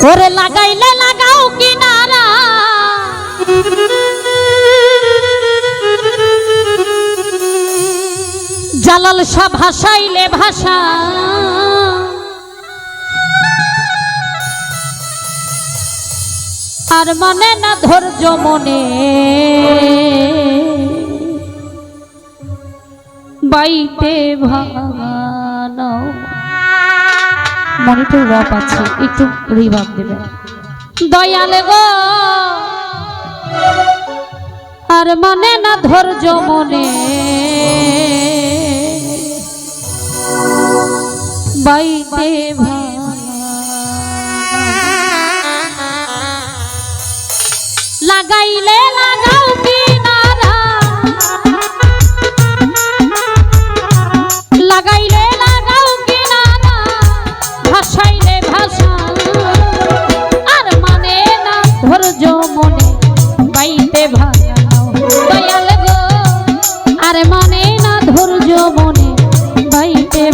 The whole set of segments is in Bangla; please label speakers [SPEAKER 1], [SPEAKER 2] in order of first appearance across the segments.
[SPEAKER 1] ওরে লাগাইলে লাগাও কিনারা জালাল শাহ ভাষাইলে ভাষা আর মানে না ধৈর্য মনে বাইতে ভাঙানো মনিটর রপ আছে একটু রিভাব দেবেন দয়াল গো আর মানে না ধৈর্য মনে বাইতে লাগাইলে লাগাও কিনারা লাগাইলে লাগাও কিনারা ভাষাইলে ভাষা আর মানে না ধৈর্য মনে বাইতে ভাঙানো দয়াল গো আর মানে না ধৈর্য মনে বাইতে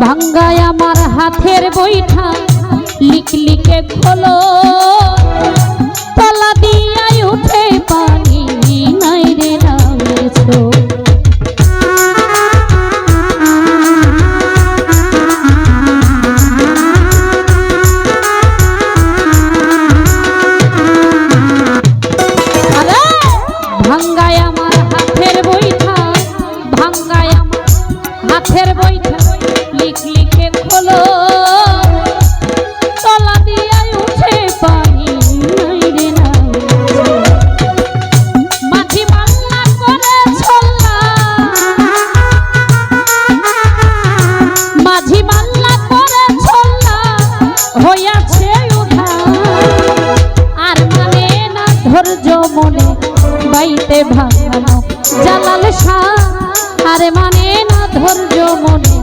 [SPEAKER 1] ভাঙ্গায় আমার হাতের বৈঠা লিখ লিখে খোলো তলা দিয়াই উঠে পানি নাই রে নামেছো ভাঙ্গায় আমার হাতের বৈঠা ভাঙ্গায় আমার হাতের বৈঠা লিখ লিখে খোলো তলা দিয়াই উঠে পানি নাই রে মাঝি মাল্লা করে ছল্লা মাঝি মাল্লা করে ছল্লা হইয়াছে উঠা আর মানে না ধৈর্য মনে বাইতে ভাঙানো জালাল শাহ আর মানে না ধৈর্য মনে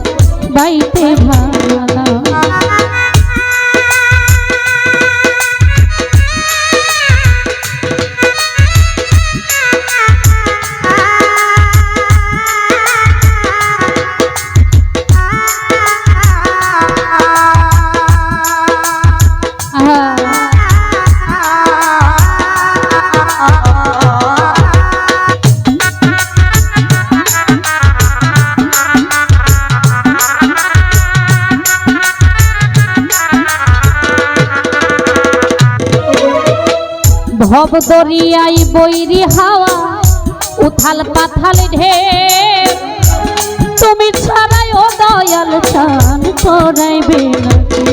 [SPEAKER 1] বাইতে ভাঙানো ভব দরিয়াই বৈরি হাওয়া উথাল পাথাল ঢের তুমি ছাড়াই ও দয়াল চান করাইবে নাকি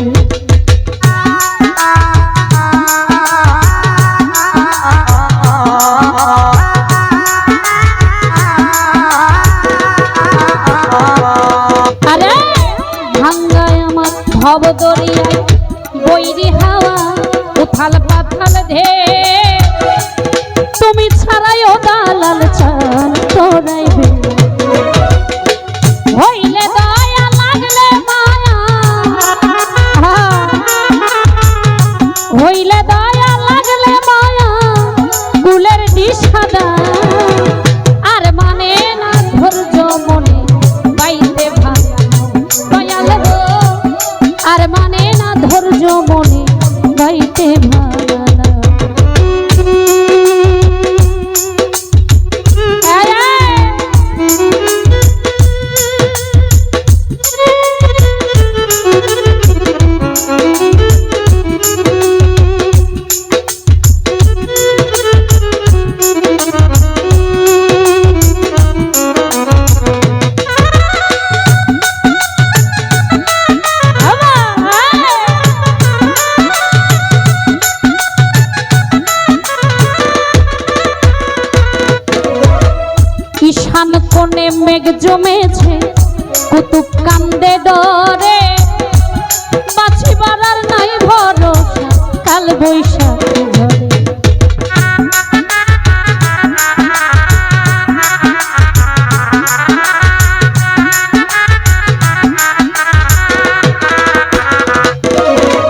[SPEAKER 1] আরে ভাঙ্গায় আমার ভব দরিয়াই বৈরি হাওয়া উথাল পাথাল ঢের তুমি ছাড়াই ও দালাল চান করাইবে হইলে দয়া লাগলে মায়া ঈশান কোণে মেঘ জমেছে কুতুব কান্দে ডরে বাঁচিবার আর নাই ভরসা কাল বৈশাখী ঝড়ে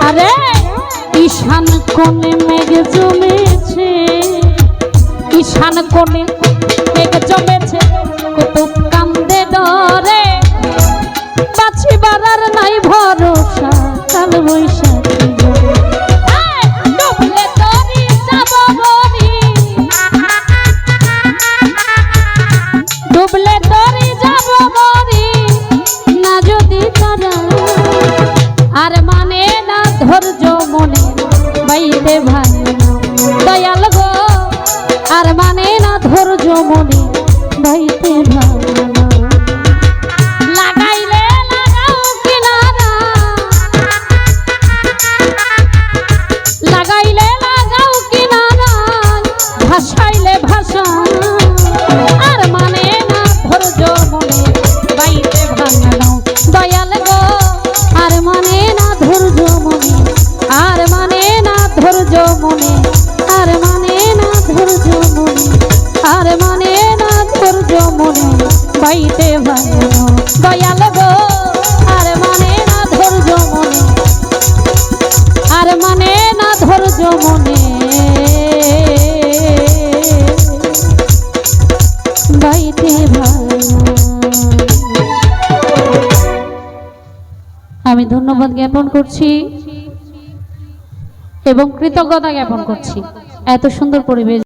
[SPEAKER 1] আরে ঈশান কোণে মেঘ জমেছে ঈশান কোণে মেঘ জমেছে কুতুব কান্দে ডরে বাঁচিবার আর নাই ভরসা কাল বৈশাখী ডুবলে তরি যাব মরি ডুবলে তরি যাব মরি না যদি তারা আর মানে না ধৈর্য মনে বাইতে ভাই দয়াল গো আর মানে না ধৈর্য মনে বাইতে ভাই লাগাইলে লাগাও কিনারা লাগাইলে লাগাও কিনারা ভাসাইলে ভাষা আর মানে না ধৈর্য মনে বাইতে ভাঙানো দয়াল গো আর মানে না ধৈর্য মনে আর মানে না ধৈর্য মনে আর মানে না ধৈর্য মনে আর মানে না ধৈর্য মনে বাইতে ভাঙানো দয়াল গো আর মানে না ধৈর্য মনে আর মানে না ধৈর্য মনে বাইতে ভাঙানো। আমি ধন্যবাদ জ্ঞাপন করছি এবং কৃতজ্ঞতা জ্ঞাপন করছি এত সুন্দর পরিবেশ